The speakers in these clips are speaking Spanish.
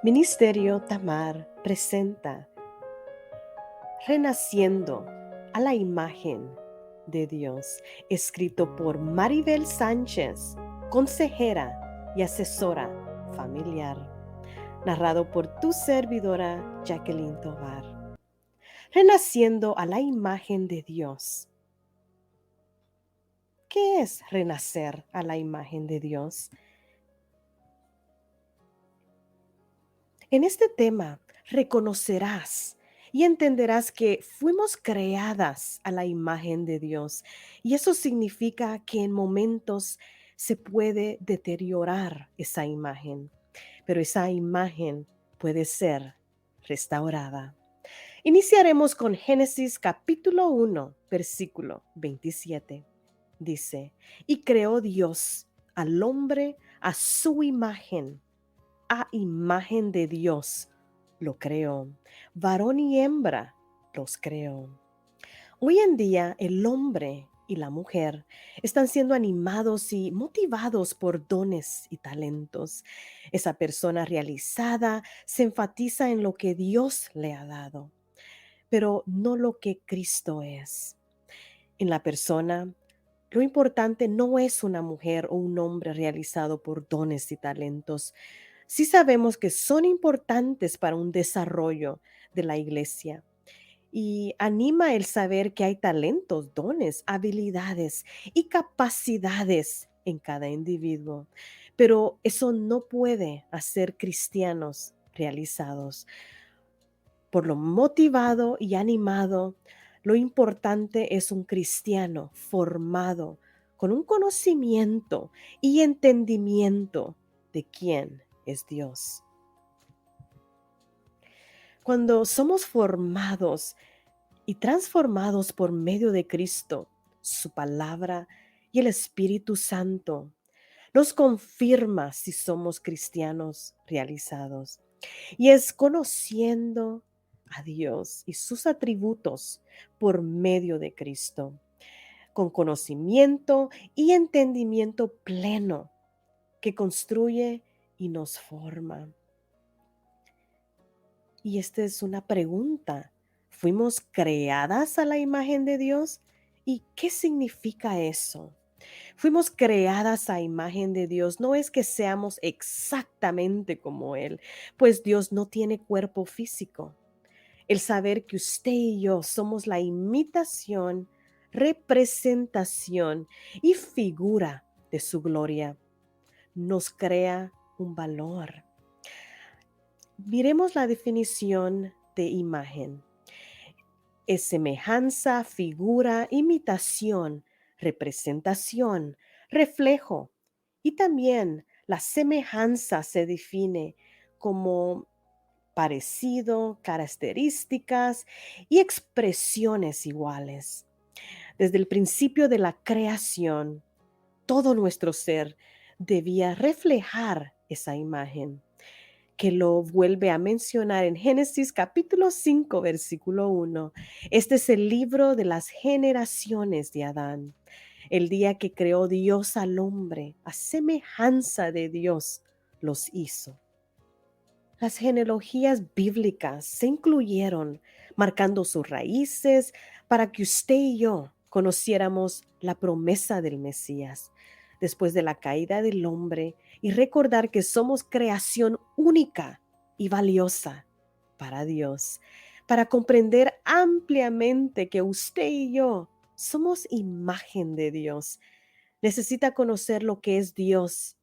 Ministerio Tamar presenta Renaciendo a la imagen de Dios, escrito por Maribel Sánchez, consejera y asesora familiar, narrado por tu servidora Jacqueline Tovar. Renaciendo a la imagen de Dios. ¿Qué es renacer a la imagen de Dios? En este tema reconocerás y entenderás que fuimos creadas a la imagen de Dios, y eso significa que en momentos se puede deteriorar esa imagen, pero esa imagen puede ser restaurada. Iniciaremos con Génesis capítulo 1, versículo 27. Dice, y creó Dios al hombre a su imagen, a imagen de Dios lo creó, varón y hembra los creó. Hoy en día el hombre y la mujer están siendo animados y motivados por dones y talentos. Esa persona realizada se enfatiza en lo que Dios le ha dado, pero no lo que Cristo es. En la persona, lo importante no es una mujer o un hombre realizado por dones y talentos. Sí sabemos que son importantes para un desarrollo de la iglesia, y anima el saber que hay talentos, dones, habilidades y capacidades en cada individuo. Pero eso no puede hacer cristianos realizados. Por lo motivado y animado, lo importante es un cristiano formado con un conocimiento y entendimiento de quién es Dios. Cuando somos formados y transformados por medio de Cristo, su palabra y el Espíritu Santo, nos confirma si somos cristianos realizados. Y es conociendo a Dios y sus atributos por medio de Cristo, con conocimiento y entendimiento pleno, que construye y nos forma. Y esta es una pregunta. ¿Fuimos creadas a la imagen de Dios? ¿Y qué significa eso? Fuimos creadas a imagen de Dios. No es que seamos exactamente como Él, pues Dios no tiene cuerpo físico. El saber que usted y yo somos la imitación, representación y figura de su gloria nos crea un valor. Miremos la definición de imagen. Es semejanza, figura, imitación, representación, reflejo. Y también la semejanza se define como parecido, características y expresiones iguales. Desde el principio de la creación, todo nuestro ser debía reflejar esa imagen, que lo vuelve a mencionar en Génesis capítulo 5, versículo 1. Este es el libro de las generaciones de Adán, el día que creó Dios al hombre, a semejanza de Dios los hizo. Las genealogías bíblicas se incluyeron, marcando sus raíces para que usted y yo conociéramos la promesa del Mesías después de la caída del hombre, y recordar que somos creación única y valiosa para Dios, para comprender ampliamente que usted y yo somos imagen de Dios. Necesita conocer lo que es Dios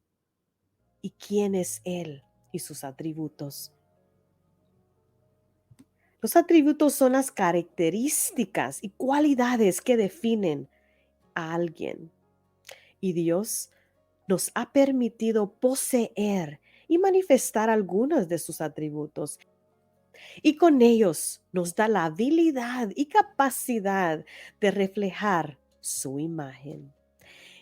y quién es Él y sus atributos. Los atributos son las características y cualidades que definen a alguien. Y Dios nos ha permitido poseer y manifestar algunos de sus atributos. Y con ellos nos da la habilidad y capacidad de reflejar su imagen.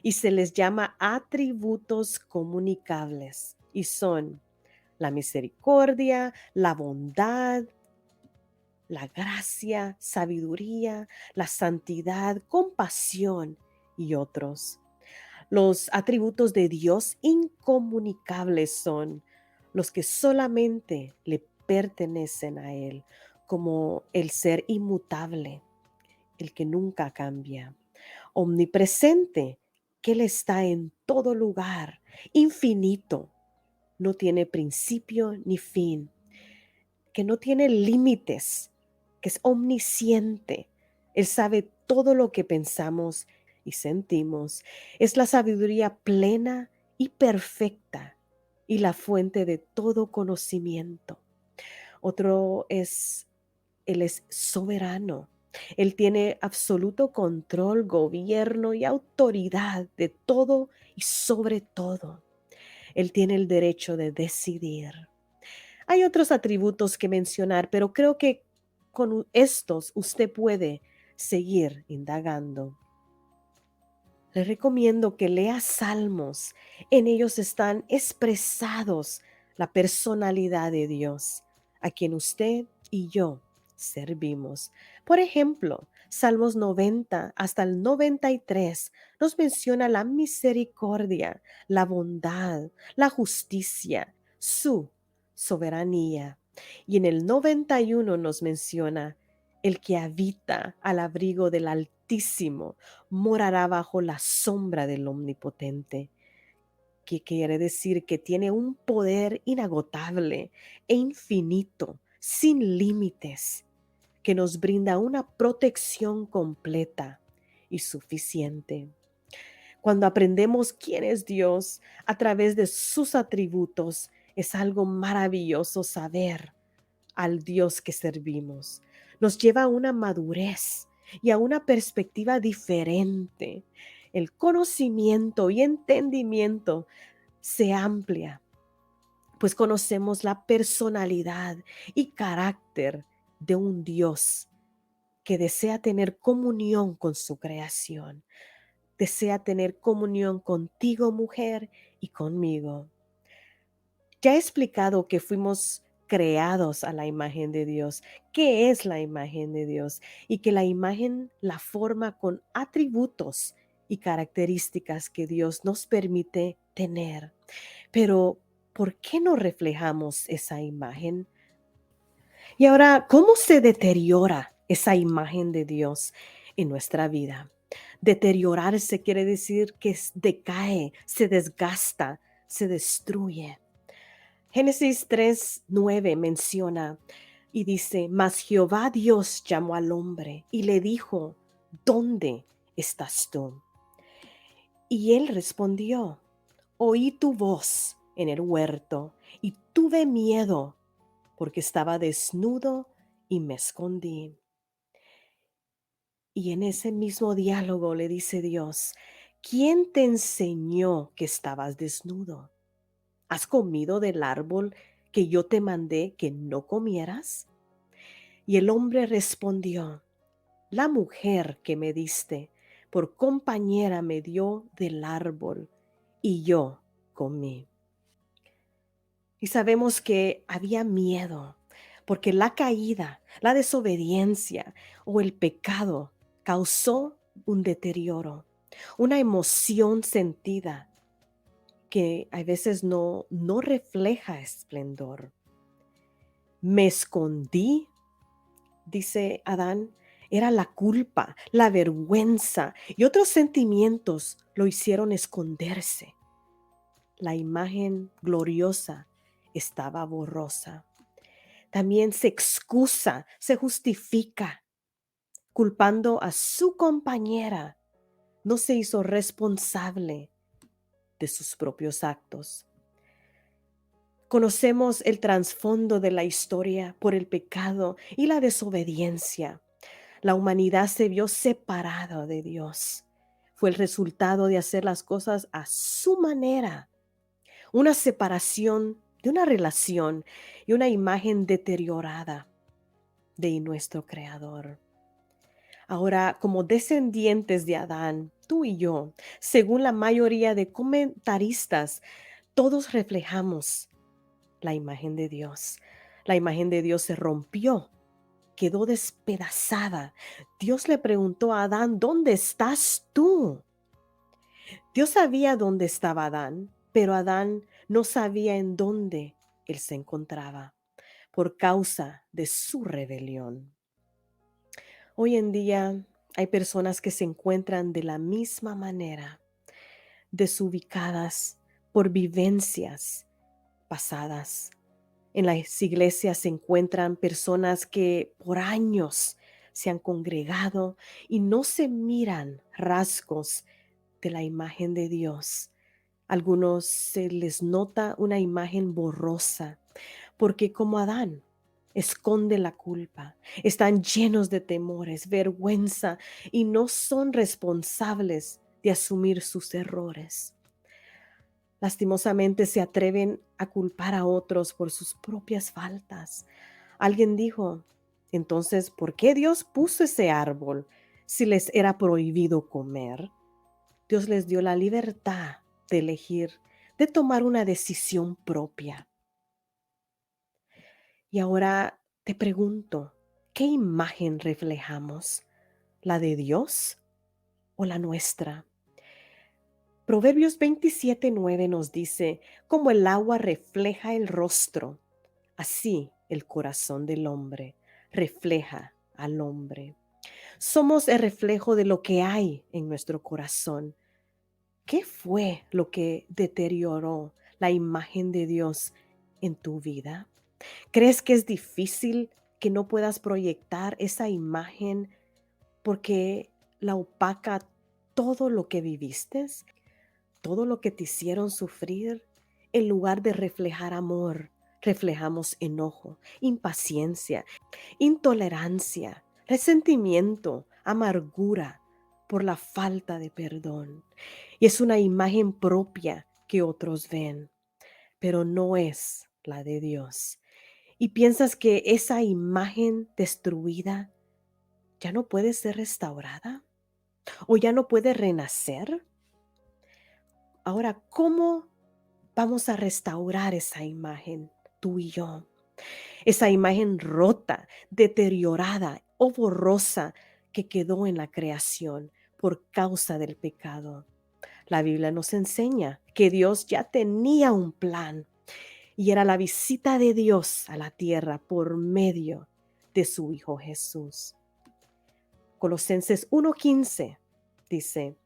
Y se les llama atributos comunicables. Y son la misericordia, la bondad, la gracia, sabiduría, la santidad, compasión y otros. Los atributos de Dios incomunicables son los que solamente le pertenecen a Él, como el ser inmutable, el que nunca cambia, omnipresente, que Él está en todo lugar, infinito, no tiene principio ni fin, que no tiene límites, que es omnisciente. Él sabe todo lo que pensamos y sentimos. Es la sabiduría plena y perfecta y la fuente de todo conocimiento. Otro es, Él es soberano. Él tiene absoluto control, gobierno y autoridad de todo y sobre todo. Él tiene el derecho de decidir. Hay otros atributos que mencionar, pero creo que con estos usted puede seguir indagando. Le recomiendo que lea salmos. En ellos están expresados la personalidad de Dios, a quien usted y yo servimos. Por ejemplo, Salmos 90 hasta el 93 nos menciona la misericordia, la bondad, la justicia, su soberanía. Y en el 91 nos menciona el que habita al abrigo del Altísimo morará bajo la sombra del Omnipotente, que quiere decir que tiene un poder inagotable e infinito, sin límites, que nos brinda una protección completa y suficiente. Cuando aprendemos quién es Dios a través de sus atributos, es algo maravilloso saber al Dios que servimos. Nos lleva a una madurez y a una perspectiva diferente. El conocimiento y entendimiento se amplia, pues conocemos la personalidad y carácter de un Dios que desea tener comunión con su creación, desea tener comunión contigo, mujer, y conmigo. Ya he explicado que fuimos creados a la imagen de Dios, qué es la imagen de Dios y que la imagen la forma con atributos y características que Dios nos permite tener. Pero, ¿por qué no reflejamos esa imagen? Y ahora, ¿cómo se deteriora esa imagen de Dios en nuestra vida? Deteriorarse quiere decir que decae, se desgasta, se destruye. Génesis 3:9 menciona y dice, mas Jehová Dios llamó al hombre y le dijo, ¿dónde estás tú? Y él respondió, oí tu voz en el huerto y tuve miedo porque estaba desnudo y me escondí. Y en ese mismo diálogo le dice Dios, ¿quién te enseñó que estabas desnudo? ¿Has comido del árbol que yo te mandé que no comieras? Y el hombre respondió, la mujer que me diste por compañera me dio del árbol y yo comí. Y sabemos que había miedo, porque la caída, la desobediencia o el pecado causó un deterioro, una emoción sentida que a veces no refleja esplendor. Me escondí, dice Adán, era la culpa, la vergüenza y otros sentimientos lo hicieron esconderse. La imagen gloriosa estaba borrosa. También se excusa, se justifica, culpando a su compañera. No se hizo responsable de sus propios actos. Conocemos el trasfondo de la historia por el pecado y la desobediencia. La humanidad se vio separada de Dios. Fue el resultado de hacer las cosas a su manera. Una separación de una relación y una imagen deteriorada de nuestro Creador. Ahora, como descendientes de Adán, tú y yo, según la mayoría de comentaristas, todos reflejamos la imagen de Dios. La imagen de Dios se rompió, quedó despedazada. Dios le preguntó a Adán, ¿dónde estás tú? Dios sabía dónde estaba Adán, pero Adán no sabía en dónde él se encontraba por causa de su rebelión. Hoy en día hay personas que se encuentran de la misma manera, desubicadas por vivencias pasadas. En las iglesias se encuentran personas que por años se han congregado y no se miran rasgos de la imagen de Dios. Algunos se les nota una imagen borrosa, porque como Adán, esconden la culpa, están llenos de temores, vergüenza y no son responsables de asumir sus errores. Lastimosamente se atreven a culpar a otros por sus propias faltas. Alguien dijo, entonces, ¿por qué Dios puso ese árbol si les era prohibido comer? Dios les dio la libertad de elegir, de tomar una decisión propia. Y ahora te pregunto, ¿qué imagen reflejamos? ¿La de Dios o la nuestra? Proverbios 27:9 nos dice, como el agua refleja el rostro, así el corazón del hombre refleja al hombre. Somos el reflejo de lo que hay en nuestro corazón. ¿Qué fue lo que deterioró la imagen de Dios en tu vida? ¿Crees que es difícil que no puedas proyectar esa imagen porque la opaca todo lo que viviste, todo lo que te hicieron sufrir? En lugar de reflejar amor, reflejamos enojo, impaciencia, intolerancia, resentimiento, amargura por la falta de perdón. Y es una imagen propia que otros ven, pero no es la de Dios. Y piensas que esa imagen destruida ya no puede ser restaurada o ya no puede renacer. Ahora, ¿cómo vamos a restaurar esa imagen, tú y yo? Esa imagen rota, deteriorada o borrosa que quedó en la creación por causa del pecado. La Biblia nos enseña que Dios ya tenía un plan y era la visita de Dios a la tierra por medio de su Hijo Jesús. Colosenses 1:15 dice,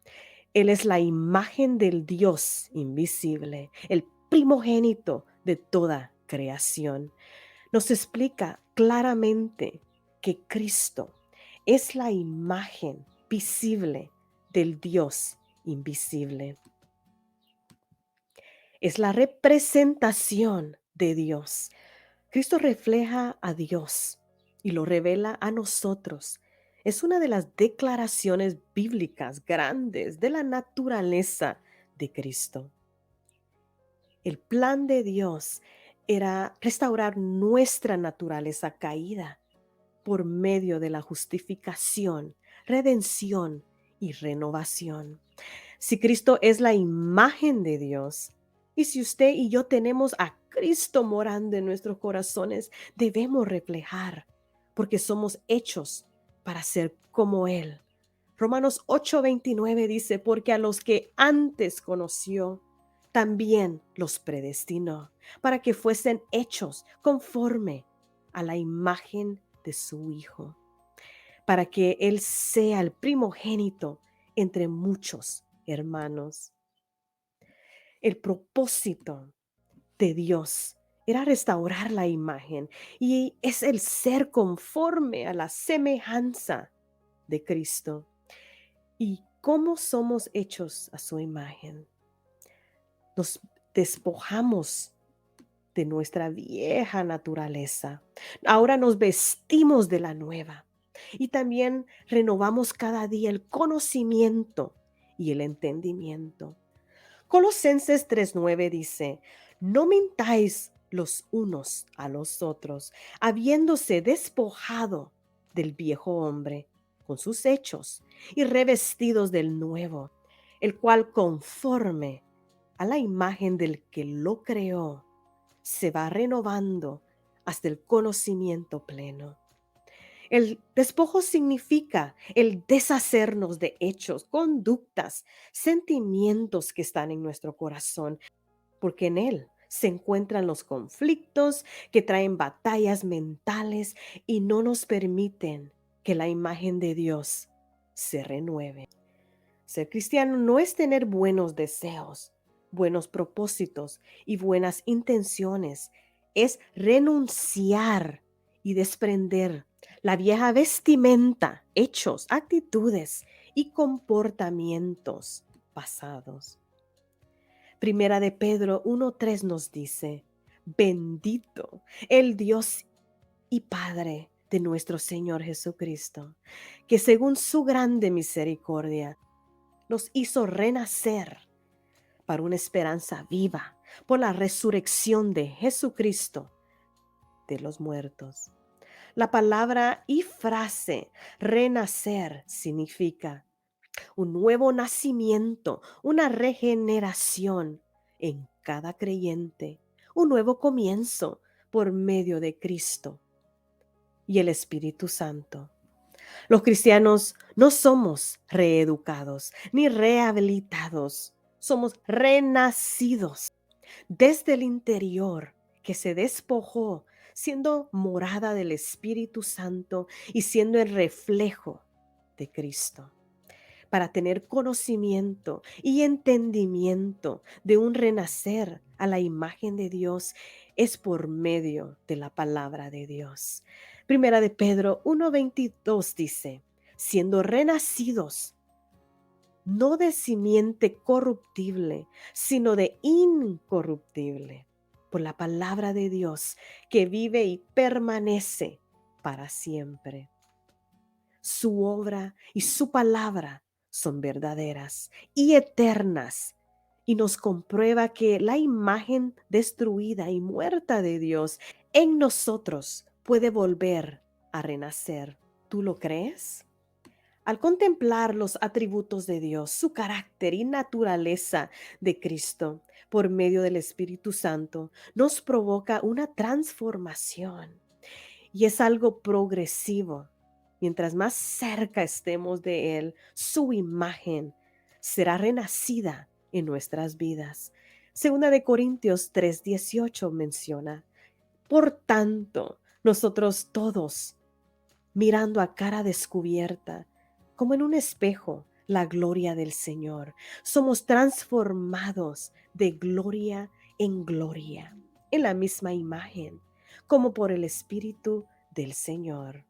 Él es la imagen del Dios invisible, el primogénito de toda creación. Nos explica claramente que Cristo es la imagen visible del Dios invisible. Es la representación de Dios. Cristo refleja a Dios y lo revela a nosotros. Es una de las declaraciones bíblicas grandes de la naturaleza de Cristo. El plan de Dios era restaurar nuestra naturaleza caída por medio de la justificación, redención y renovación. Si Cristo es la imagen de Dios, y si usted y yo tenemos a Cristo morando en nuestros corazones, debemos reflejar, porque somos hechos para ser como Él. Romanos 8:29 dice, porque a los que antes conoció, también los predestinó, para que fuesen hechos conforme a la imagen de su Hijo, para que Él sea el primogénito entre muchos hermanos. El propósito de Dios era restaurar la imagen y es el ser conforme a la semejanza de Cristo. ¿Y cómo somos hechos a su imagen? Nos despojamos de nuestra vieja naturaleza. Ahora nos vestimos de la nueva y también renovamos cada día el conocimiento y el entendimiento. Colosenses 3:9 dice, no mintáis los unos a los otros, habiéndose despojado del viejo hombre con sus hechos y revestidos del nuevo, el cual conforme a la imagen del que lo creó, se va renovando hasta el conocimiento pleno. El despojo significa el deshacernos de hechos, conductas, sentimientos que están en nuestro corazón, porque en él se encuentran los conflictos que traen batallas mentales y no nos permiten que la imagen de Dios se renueve. Ser cristiano no es tener buenos deseos, buenos propósitos y buenas intenciones. Es renunciar y desprender la vieja vestimenta, hechos, actitudes y comportamientos pasados. Primera de Pedro 1:3 nos dice: bendito el Dios y Padre de nuestro Señor Jesucristo, que según su grande misericordia nos hizo renacer para una esperanza viva por la resurrección de Jesucristo de los muertos. La palabra y frase renacer significa un nuevo nacimiento, una regeneración en cada creyente, un nuevo comienzo por medio de Cristo y el Espíritu Santo. Los cristianos no somos reeducados ni rehabilitados, somos renacidos desde el interior que se despojó, siendo morada del Espíritu Santo y siendo el reflejo de Cristo. Para tener conocimiento y entendimiento de un renacer a la imagen de Dios es por medio de la palabra de Dios. Primera de Pedro 1:22 dice: siendo renacidos, no de simiente corruptible, sino de incorruptible, por la palabra de Dios que vive y permanece para siempre. Su obra y su palabra son verdaderas y eternas, y nos comprueba que la imagen destruida y muerta de Dios en nosotros puede volver a renacer. ¿Tú lo crees? Al contemplar los atributos de Dios, su carácter y naturaleza de Cristo por medio del Espíritu Santo, nos provoca una transformación. Y es algo progresivo. Mientras más cerca estemos de Él, su imagen será renacida en nuestras vidas. Segunda de Corintios 3:18 menciona: por tanto, nosotros todos, mirando a cara descubierta, como en un espejo, la gloria del Señor, somos transformados de gloria en gloria, en la misma imagen, como por el Espíritu del Señor.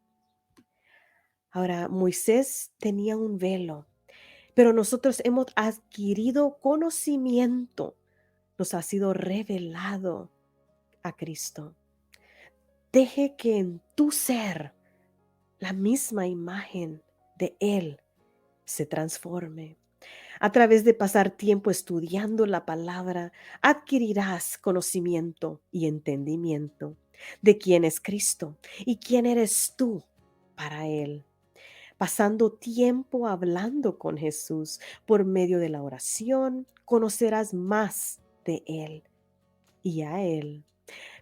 Ahora, Moisés tenía un velo, pero nosotros hemos adquirido conocimiento, nos ha sido revelado a Cristo. Deje que en tu ser la misma imagen de Él se transforme. A través de pasar tiempo estudiando la palabra, adquirirás conocimiento y entendimiento de quién es Cristo y quién eres tú para Él. Pasando tiempo hablando con Jesús por medio de la oración, conocerás más de Él y a Él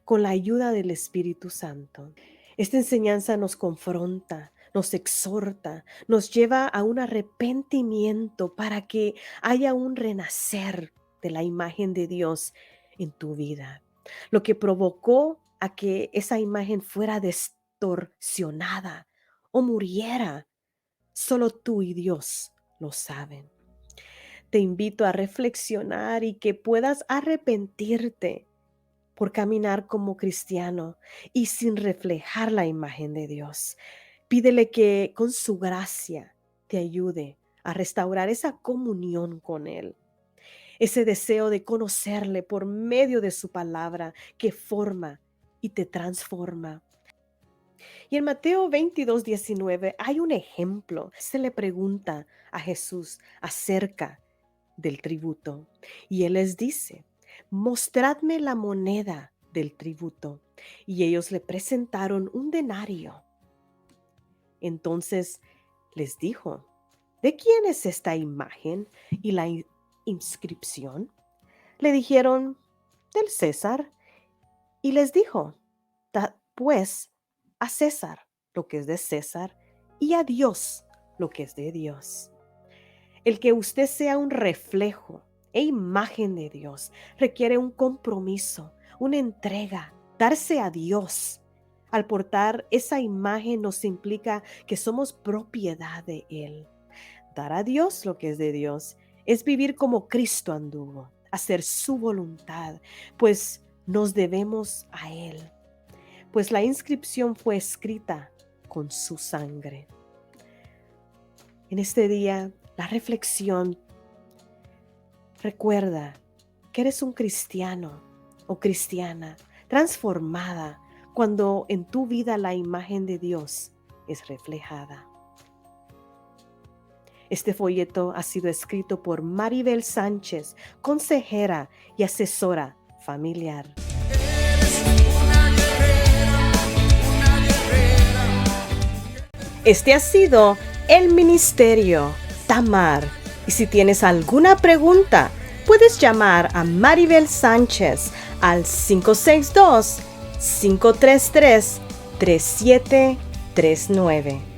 con la ayuda del Espíritu Santo. Esta enseñanza nos confronta, nos exhorta, nos lleva a un arrepentimiento para que haya un renacer de la imagen de Dios en tu vida, lo que provocó a que esa imagen fuera distorsionada o muriera. Solo tú y Dios lo saben. Te invito a reflexionar y que puedas arrepentirte por caminar como cristiano y sin reflejar la imagen de Dios. Pídele que con su gracia te ayude a restaurar esa comunión con Él, ese deseo de conocerle por medio de su palabra que forma y te transforma. Y en Mateo 22:19 hay un ejemplo. Se le pregunta a Jesús acerca del tributo y Él les dice: mostradme la moneda del tributo. Y ellos le presentaron un denario. Entonces les dijo: ¿de quién es esta imagen y la inscripción? Le dijeron: del César. Y les dijo: dad pues a César lo que es de César y a Dios lo que es de Dios. El que usted sea un reflejo e imagen de Dios requiere un compromiso, una entrega, darse a Dios. Al portar esa imagen nos implica que somos propiedad de Él. Dar a Dios lo que es de Dios es vivir como Cristo anduvo, hacer su voluntad, pues nos debemos a Él, pues la inscripción fue escrita con su sangre. En este día, la reflexión: recuerda que eres un cristiano o cristiana transformada cuando en tu vida la imagen de Dios es reflejada. Este folleto ha sido escrito por Maribel Sánchez, consejera y asesora familiar. Este ha sido el Ministerio Tamar. Y si tienes alguna pregunta, puedes llamar a Maribel Sánchez al 562-533-3739.